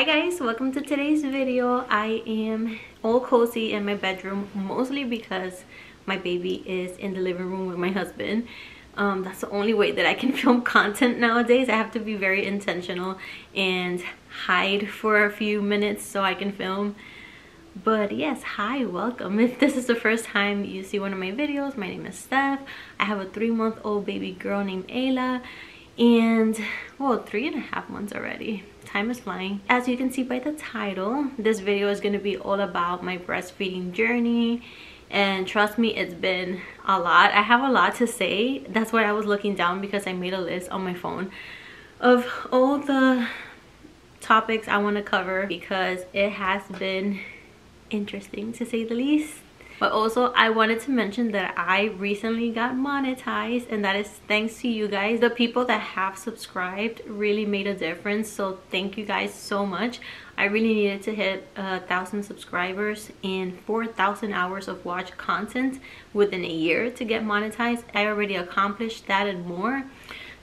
Hi guys, welcome to today's video. I am all cozy in my bedroom, mostly because my baby is in the living room with my husband. That's the only way that I can film content nowadays. I have to be very intentional and hide for a few minutes so I can film. But yes, hi, welcome. If this is the first time you see one of my videos, my name is Steph. I have a 3-month-old baby girl named Ayla, and well, 3.5 months already. Time is flying. As you can see by the title, this video is going to be all about my breastfeeding journey, and trust me, it's been a lot. I have a lot to say. That's why I was looking down, because I made a list on my phone of all the topics I want to cover, because it has been interesting to say the least. But also, I wanted to mention that I recently got monetized, and that is thanks to you guys. The people that have subscribed really made a difference, so thank you guys so much. I really needed to hit 1,000 subscribers and 4,000 hours of watch content within a year to get monetized. I already accomplished that and more,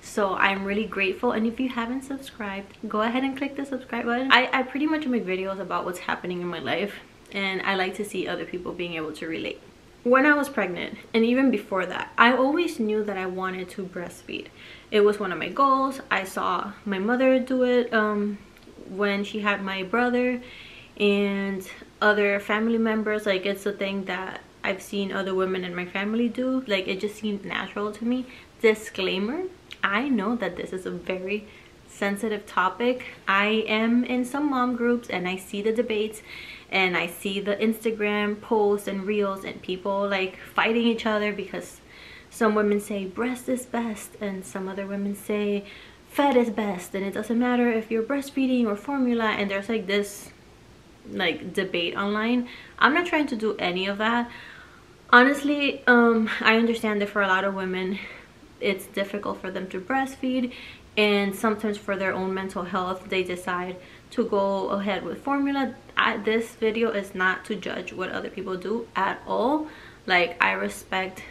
so I'm really grateful. And if you haven't subscribed, go ahead and click the subscribe button. I pretty much make videos about what's happening in my life, and I like to see other people being able to relate. When I was pregnant, and even before that, I always knew that I wanted to breastfeed. It was one of my goals. I saw my mother do it when she had my brother and other family members. Like, it's a thing that I've seen other women in my family do. Like, it just seemed natural to me. Disclaimer, I know that this is a very sensitive topic. I am in some mom groups and I see the debates and I see the Instagram posts and reels and people like fighting each other, because some women say breast is best and some other women say fed is best, and it doesn't matter if you're breastfeeding or formula, and there's like this like debate online. I'm not trying to do any of that. Honestly, I understand that for a lot of women it's difficult for them to breastfeed, and sometimes for their own mental health they decide to go ahead with formula. This video is not to judge what other people do at all. Like, I respect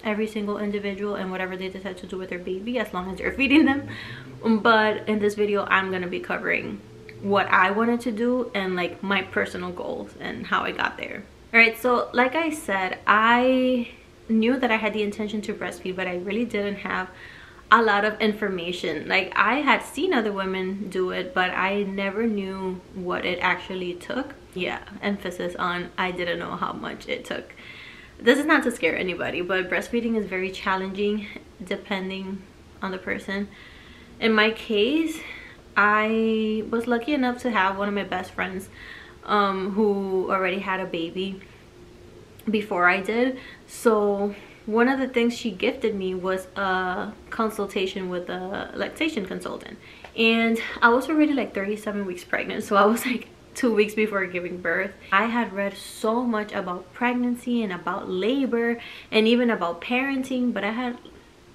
every single individual and whatever they decide to do with their baby, as long as they're feeding them. But in this video, I'm gonna be covering what I wanted to do and like my personal goals and how I got there. All right, so like I said, I knew that I had the intention to breastfeed, but I really didn't have a lot of information. Like, I had seen other women do it, but I never knew what it actually took. Yeah, emphasis on I didn't know how much it took. This is not to scare anybody, but breastfeeding is very challenging depending on the person. In my case, I was lucky enough to have one of my best friends who already had a baby before I did. So one of the things she gifted me was a consultation with a lactation consultant, and I was already like 37 weeks pregnant, so I was like 2 weeks before giving birth. I had read so much about pregnancy and about labor and even about parenting, but I had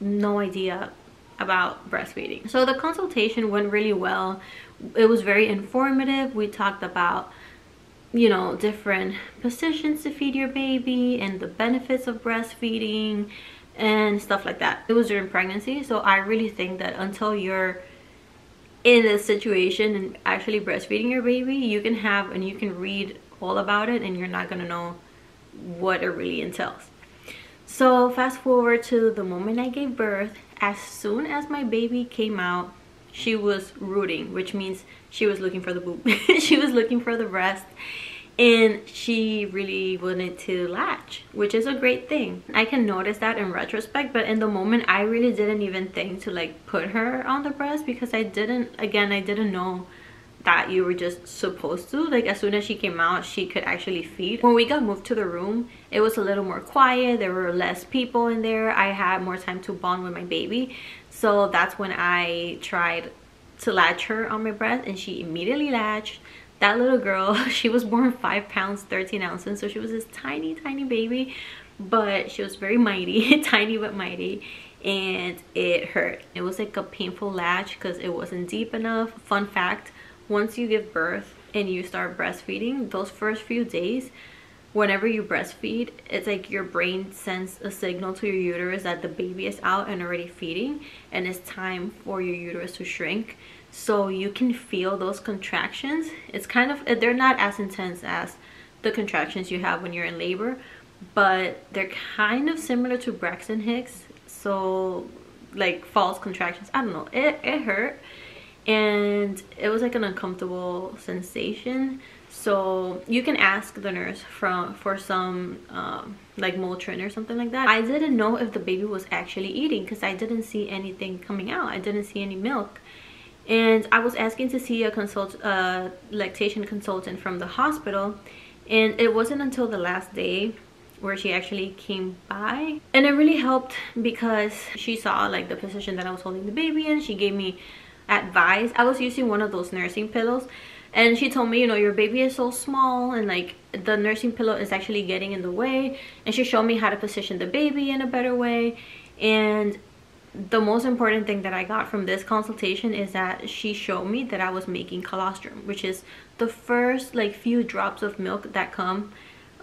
no idea about breastfeeding. So the consultation went really well. It was very informative. We talked about, you know, different positions to feed your baby and the benefits of breastfeeding and stuff like that. It was during pregnancy, so I really think that until you're in a situation and actually breastfeeding your baby, you can have and you can read all about it and you're not gonna know what it really entails. So fast forward to the moment I gave birth. As soon as my baby came out, she was rooting, which means she was looking for the boob. She was looking for the breast, and she really wanted to latch, which is a great thing. I can notice that in retrospect, but in the moment I really didn't even think to like put her on the breast, because I didn't know that you were just supposed to. Like, as soon as she came out, she could actually feed. When we got moved to the room, it was a little more quiet. There were less people in there. I had more time to bond with my baby. So that's when I tried to latch her on my breast, and she immediately latched. That little girl, she was born 5 pounds 13 ounces, so she was this tiny baby, but she was very mighty. Tiny but mighty, and it hurt. It was like a painful latch because it wasn't deep enough. Fun fact, once you give birth and you start breastfeeding, those first few days, whenever you breastfeed, it's like your brain sends a signal to your uterus that the baby is out and already feeding, and it's time for your uterus to shrink. so you can feel those contractions. It's kind of, they're not as intense as the contractions you have when you're in labor, but they're kind of similar to Braxton Hicks. So like false contractions, I don't know, it hurt, and it was like an uncomfortable sensation. So you can ask the nurse for some like Motrin or something like that. I didn't know if the baby was actually eating because I didn't see anything coming out. I didn't see any milk, and I was asking to see a lactation consultant from the hospital, and it wasn't until the last day where she actually came by, and it really helped because she saw like the position that I was holding the baby in. She gave me advice. I was using one of those nursing pillows, and she told me, you know, your baby is so small and like the nursing pillow is actually getting in the way, and she showed me how to position the baby in a better way. And the most important thing that I got from this consultation is that she showed me that I was making colostrum, which is the first like few drops of milk that come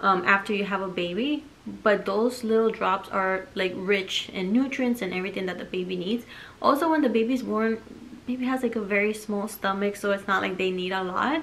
after you have a baby. But those little drops are like rich in nutrients and everything that the baby needs. Also, when the baby's born, baby has like a very small stomach, so it's not like they need a lot.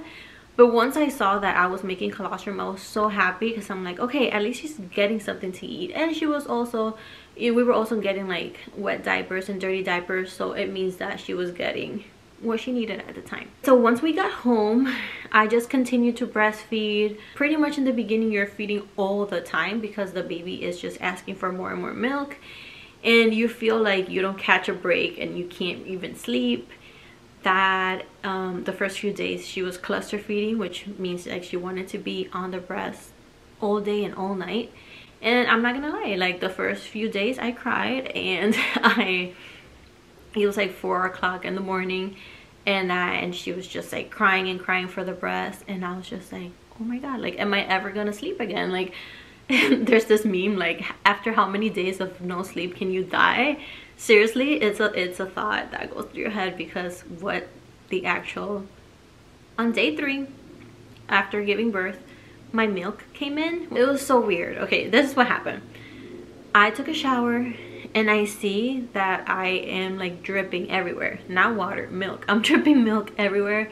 But once I saw that I was making colostrum, I was so happy because I'm like, okay, at least she's getting something to eat. And she was also, we were also getting like wet diapers and dirty diapers, so it means that she was getting what she needed at the time. So once we got home, I just continued to breastfeed. Pretty much in the beginning, you're feeding all the time because the baby is just asking for more and more milk, and you feel like you don't catch a break and you can't even sleep. That the first few days she was cluster feeding, which means like she wanted to be on the breast all day and all night. And I'm not gonna lie, like the first few days I cried, and it was like 4 o'clock in the morning, and she was just like crying and crying for the breast, and I was just like, oh my god, like am I ever gonna sleep again? Like there's this meme like, after how many days of no sleep can you die? Seriously, it's a thought that goes through your head, because what the actual, on day 3 after giving birth, my milk came in. It was so weird. Okay, this is what happened. I took a shower and I see that I am like dripping everywhere, not water, milk. I'm dripping milk everywhere,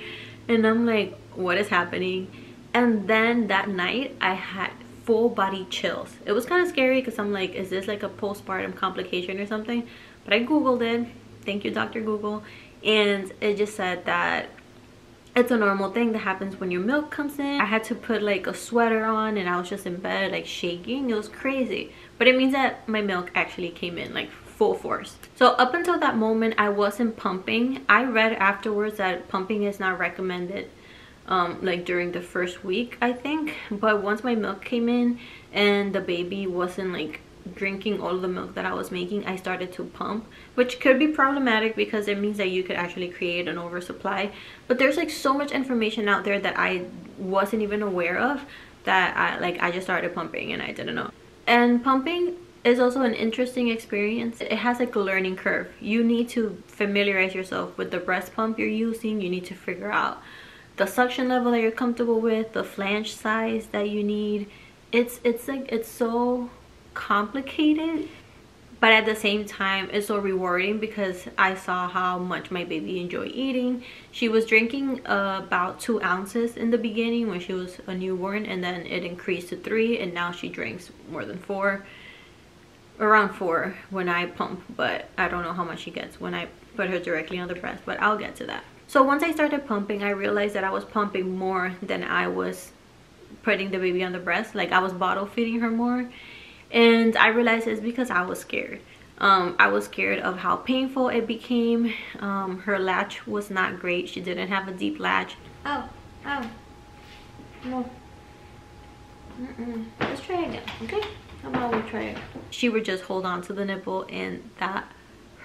and I'm like, what is happening? And then that night I had full body chills. It was kind of scary because I'm like, is this like a postpartum complication or something? But I googled it, thank you Dr. Google, and it just said that it's a normal thing that happens when your milk comes in. I had to put like a sweater on, and I was just in bed like shaking. It was crazy, but it means that my milk actually came in like full force. So up until that moment I wasn't pumping. I read afterwards that pumping is not recommended like during the first week, I think. But once my milk came in and the baby wasn't like drinking all of the milk that I was making, I started to pump, which could be problematic because it means that you could actually create an oversupply. But there's like so much information out there that I wasn't even aware of, that I just started pumping and I didn't know. And pumping is also an interesting experience. It has like a learning curve. You need to familiarize yourself with the breast pump you're using. You need to figure out the suction level that you're comfortable with, the flange size that you need. It's so complicated, but at the same time it's so rewarding because I saw how much my baby enjoyed eating. She was drinking about 2 ounces in the beginning when she was a newborn, and then it increased to 3, and now she drinks more than 4, around 4 when I pump, but I don't know how much she gets when I put her directly on the breast, but I'll get to that. So once I started pumping, I realized that I was pumping more than I was putting the baby on the breast. Like I was bottle feeding her more, and I realized it's because I was scared. I was scared of how painful it became. Her latch was not great. She didn't have a deep latch. Oh, no. Let's try again, okay? How about we try it? She would just hold on to the nipple, and that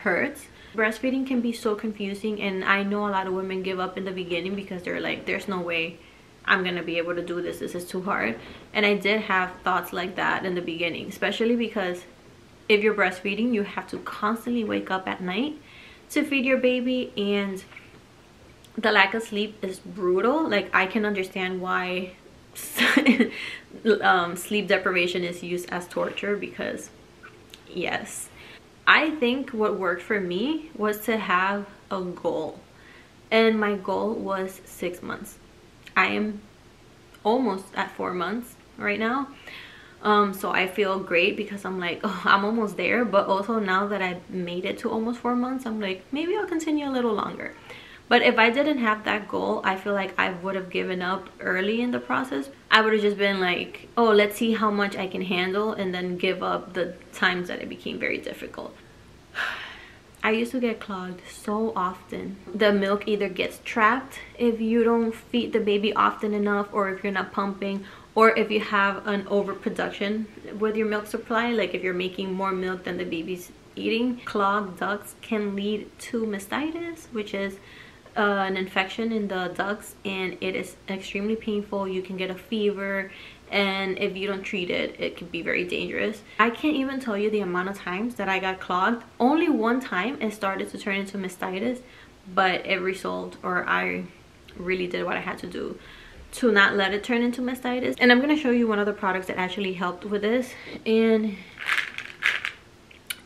hurts. Breastfeeding can be so confusing, and I know a lot of women give up in the beginning because they're like, there's no way I'm gonna be able to do this, this is too hard. And I did have thoughts like that in the beginning, especially because if you're breastfeeding, you have to constantly wake up at night to feed your baby, and the lack of sleep is brutal. Like I can understand why sleep deprivation is used as torture, because yes, I think what worked for me was to have a goal. and my goal was 6 months. I am almost at 4 months right now. So I feel great because I'm like, oh, I'm almost there. But also now that I've made it to almost 4 months, I'm like, maybe I'll continue a little longer. But if I didn't have that goal, I feel like I would have given up early in the process. I would have just been like, oh, let's see how much I can handle, and then give up the times that it became very difficult. I used to get clogged so often. The milk either gets trapped if you don't feed the baby often enough, or if you're not pumping, or if you have an overproduction with your milk supply, like if you're making more milk than the baby's eating. Clogged ducts can lead to mastitis, which is an infection in the ducts, and it is extremely painful. You can get a fever, and if you don't treat it, it can be very dangerous. I can't even tell you the amount of times that I got clogged. Only one time it started to turn into mastitis, but it resolved, or I really did what I had to do to not let it turn into mastitis. And I'm going to show you one of the products that actually helped with this. And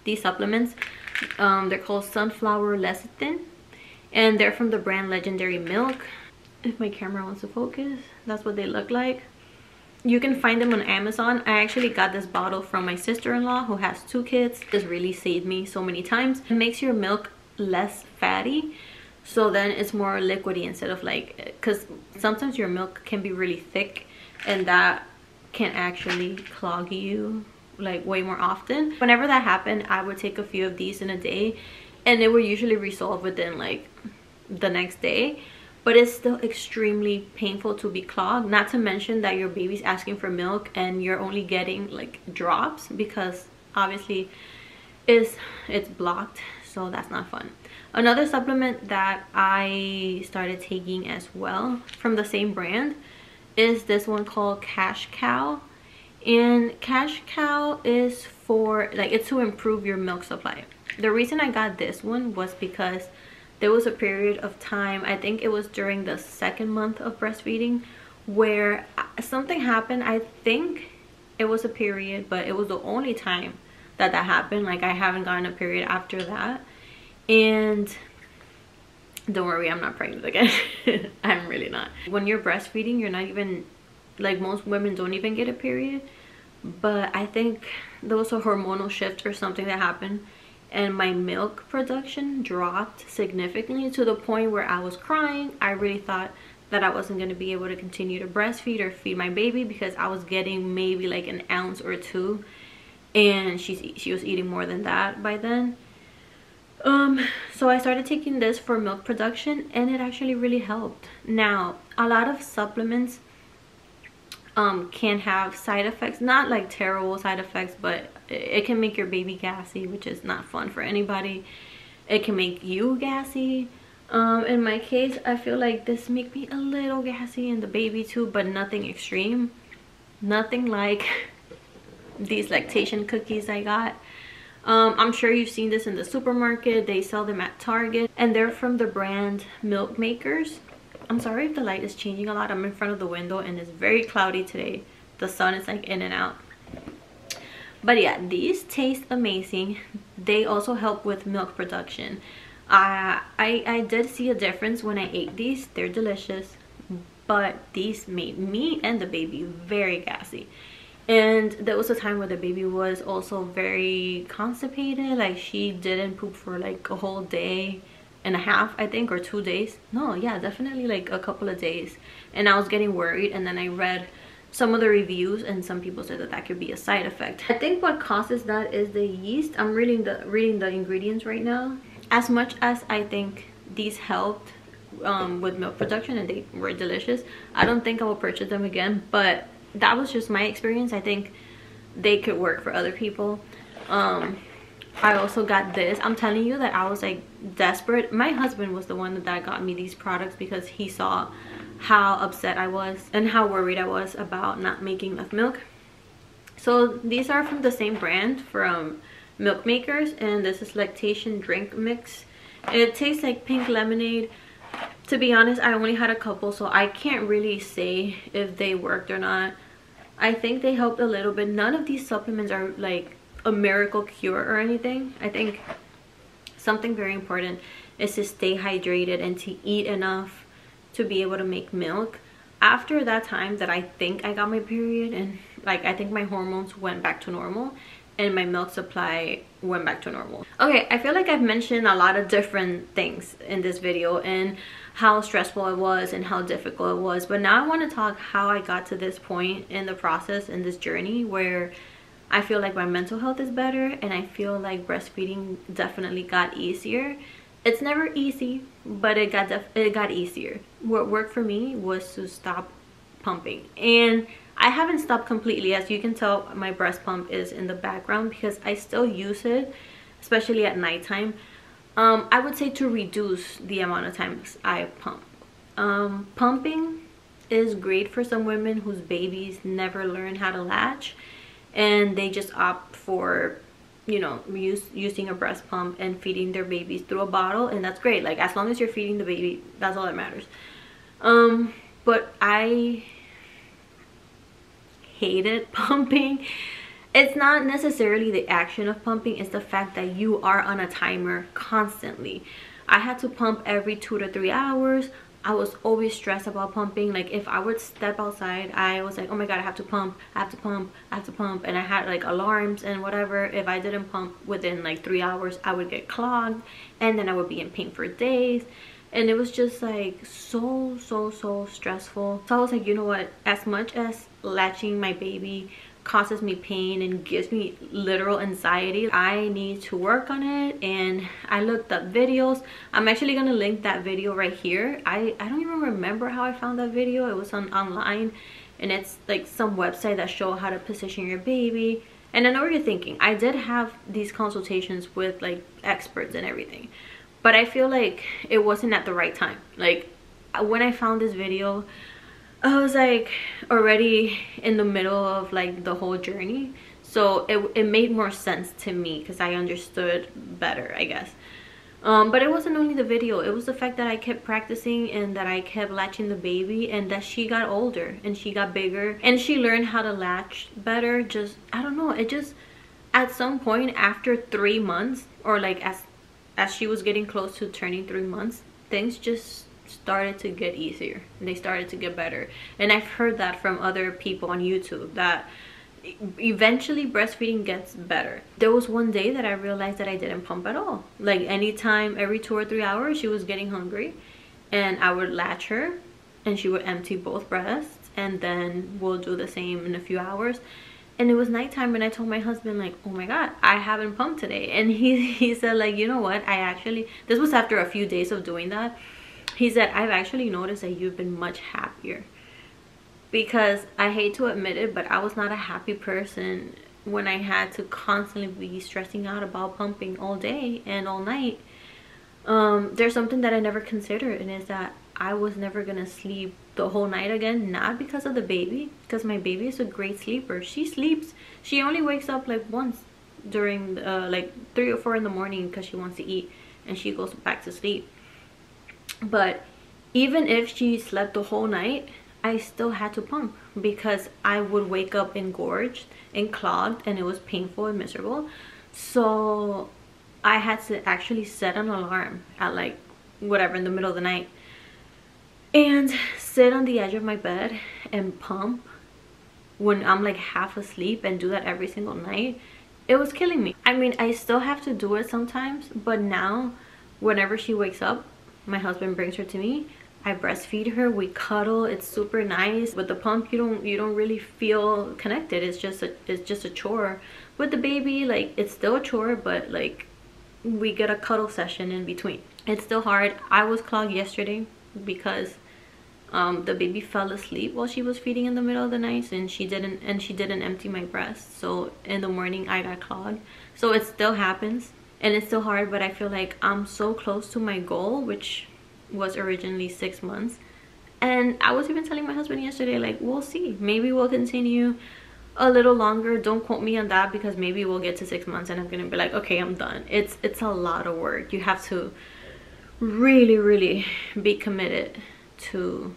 these supplements, they're called sunflower lecithin, and they're from the brand Legendary Milk. If my camera wants to focus, that's what they look like. You can find them on Amazon. I actually got this bottle from my sister-in-law who has 2 kids. This really saved me so many times. It makes your milk less fatty, so then it's more liquidy instead of like, because sometimes your milk can be really thick, and that can actually clog you like way more often. Whenever that happened, I would take a few of these in a day, and it would usually resolve within like the next day. But it's still extremely painful to be clogged, not to mention that your baby's asking for milk and you're only getting like drops, because obviously it's blocked, so that's not fun. Another supplement that I started taking as well from the same brand is this one called Cash Cow. And Cash Cow is for like, it's to improve your milk supply. The reason I got this one was because there was a period of time, I think it was during the 2nd month of breastfeeding, where something happened. I think it was a period, but it was the only time that happened. Like, I haven't gotten a period after that. And don't worry, I'm not pregnant again. I'm really not. When you're breastfeeding, you're not even, like, most women don't even get a period. But I think there was a hormonal shift or something that happened, and my milk production dropped significantly to the point where I was crying. I really thought that I wasn't going to be able to continue to breastfeed or feed my baby, because I was getting maybe like an ounce or 2, and she was eating more than that by then. So I started taking this for milk production, and it actually really helped. Now, a lot of supplements can have side effects, not like terrible side effects, but it can make your baby gassy, which is not fun for anybody. It can make you gassy. In my case, I feel like this make me a little gassy, and the baby too, but nothing extreme. Nothing like these lactation cookies I got. I'm sure you've seen this in the supermarket. They sell them at Target, and they're from the brand Milk Makers. I'm sorry if the light is changing a lot. I'm in front of the window and it's very cloudy today. The sun is like in and out. But yeah, these taste amazing. They also help with milk production. I did see a difference when I ate these. They're delicious, but these made me and the baby very gassy. And there was a time where the baby was also very constipated. Like, she didn't poop for like a whole day and a half, I think, or 2 days. No, yeah, definitely like a couple of days. And I was getting worried, and then I read some of the reviews, and some people said that that could be a side effect. I think what causes that is the yeast. I'm reading the ingredients right now. As much as I think these helped with milk production and they were delicious, I don't think I will purchase them again. But that was just my experience. I think they could work for other people. I also got this. I'm telling you that I was like desperate. My husband was the one that got me these products, because he saw how upset I was and how worried I was about not making enough milk. So these are from the same brand, from Milk Makers, and this is Lactation drink mix. It tastes like pink lemonade. To be honest, I only had a couple, so I can't really say if they worked or not. I think they helped a little bit. None of these supplements are like a miracle cure or anything. I think something very important is to stay hydrated and to eat enough to be able to make milk. After that time that I think I got my period, and like I think my hormones went back to normal and my milk supply went back to normal. Okay, I feel like I've mentioned a lot of different things in this video and how stressful it was and how difficult it was, but now I want to talk how I got to this point in the process, in this journey, where I feel like my mental health is better and I feel like breastfeeding definitely got easier. It's never easy, but it got easier. What worked for me was to stop pumping, and I haven't stopped completely. As you can tell, my breast pump is in the background because I still use it, especially at nighttime. I would say to reduce the amount of times I pump. Pumping is great for some women whose babies never learn how to latch and they just opt for, you know, using a breast pump and feeding their babies through a bottle, and that's great. Like, as long as you're feeding the baby, that's all that matters. But I hated pumping. It's not necessarily the action of pumping, it's the fact that you are on a timer constantly. I had to pump every 2 to 3 hours. I was always stressed about pumping. Like, if I would step outside, I was like, oh my god, I have to pump, I have to pump, I have to pump. And I had like alarms and whatever. If I didn't pump within like 3 hours, I would get clogged and then I would be in pain for days. And it was just like so stressful. So I was like, you know what, as much as latching my baby causes me pain and gives me literal anxiety, I need to work on it. And I looked up videos. I'm actually gonna link that video right here. I don't even remember how I found that video. It was online, and it's like some website that show how to position your baby. And I know what you're thinking. I did have these consultations with like experts and everything, but I feel like it wasn't at the right time. Like, when I found this video, I was like already in the middle of like the whole journey, so it made more sense to me because I understood better, I guess. But it wasn't only the video, it was the fact that I kept practicing and that I kept latching the baby, and that she got older and she got bigger and she learned how to latch better. Just, I don't know, it just, at some point after 3 months, or like as she was getting close to turning 3 months, things just started to get easier and they started to get better. And I've heard that from other people on YouTube, that eventually breastfeeding gets better. There was one day that I realized that I didn't pump at all. Like, anytime, every 2 or 3 hours, she was getting hungry and I would latch her and she would empty both breasts, and then we'll do the same in a few hours. And it was nighttime and I told my husband, like, oh my god, I haven't pumped today. And he said, like, you know what, I actually, this was after a few days of doing that, he said, I've actually noticed that you've been much happier. Because I hate to admit it, but I was not a happy person when I had to constantly be stressing out about pumping all day and all night. There's something that I never considered, and is that I was never gonna sleep the whole night again. Not because of the baby, because my baby is a great sleeper. She sleeps, she only wakes up like once during like 3 or 4 in the morning because she wants to eat, and she goes back to sleep. But even if she slept the whole night, I still had to pump because I would wake up engorged and clogged, and it was painful and miserable. So I had to actually set an alarm at like whatever, in the middle of the night, and sit on the edge of my bed and pump when I'm like half asleep, and do that every single night. It was killing me. I mean, I still have to do it sometimes, but now whenever she wakes up, my husband brings her to me, I breastfeed her, we cuddle, it's super nice. With the pump, you don't really feel connected. It's just a chore. With the baby, like, it's still a chore, but like, we get a cuddle session in between. It's still hard. I was clogged yesterday because the baby fell asleep while she was feeding in the middle of the night, and she didn't empty my breast. So in the morning I got clogged. So it still happens and it's still hard, but I feel like I'm so close to my goal, which was originally 6 months. And I was even telling my husband yesterday, like, we'll see, maybe we'll continue a little longer. Don't quote me on that, because maybe we'll get to 6 months and I'm gonna be like, okay, I'm done. It's a lot of work. You have to really be committed to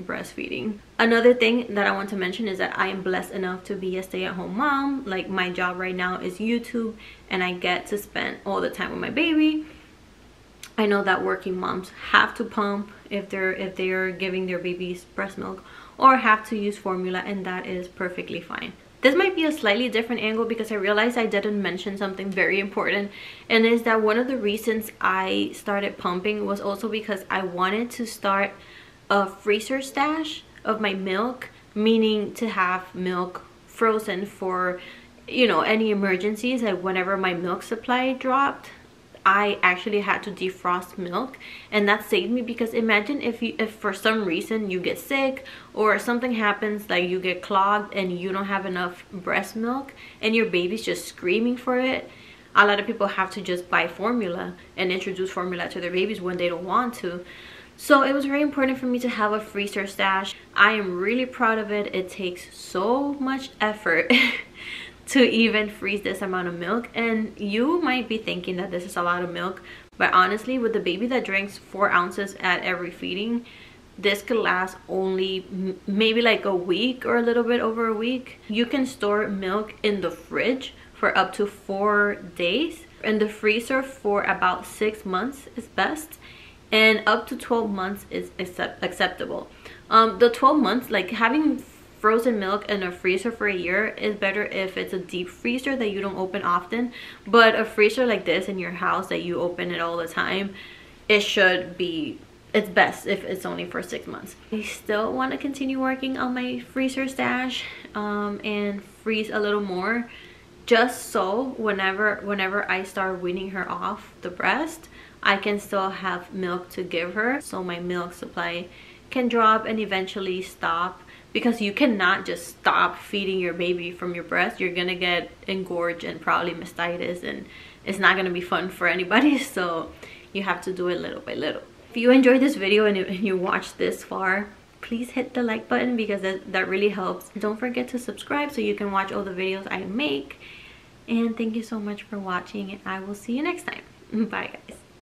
breastfeeding. Another thing that I want to mention is that I am blessed enough to be a stay-at-home mom. Like, my job right now is YouTube, and I get to spend all the time with my baby. I know that working moms have to pump if they're giving their babies breast milk, or have to use formula, and that is perfectly fine. This might be a slightly different angle because I realized I didn't mention something very important, and is that one of the reasons I started pumping was also because I wanted to start a freezer stash of my milk, meaning to have milk frozen for, you know, any emergencies. Like whenever my milk supply dropped, I actually had to defrost milk, and that saved me. Because imagine if for some reason you get sick or something happens, like you get clogged and you don't have enough breast milk and your baby's just screaming for it. A lot of people have to just buy formula and introduce formula to their babies when they don't want to. So it was very important for me to have a freezer stash. I am really proud of it. It takes so much effort to even freeze this amount of milk, and you might be thinking that this is a lot of milk, but honestly, with the baby that drinks 4 ounces at every feeding, this could last only maybe like a week or a little bit over a week. You can store milk in the fridge for up to 4 days. In the freezer for about 6 months is best, and up to 12 months is acceptable. The 12 months, like having frozen milk in a freezer for a year, is better if it's a deep freezer that you don't open often. But a freezer like this in your house that you open it all the time, it's best if it's only for 6 months. I still want to continue working on my freezer stash and freeze a little more, just so whenever I start weaning her off the breast, I can still have milk to give her, so my milk supply can drop and eventually stop. Because you cannot just stop feeding your baby from your breast. You're gonna get engorged and probably mastitis, and it's not gonna be fun for anybody. So you have to do it little by little. If you enjoyed this video and you watched this far, please hit the like button, because that really helps. Don't forget to subscribe so you can watch all the videos I make. And thank you so much for watching, and I will see you next time. Bye guys.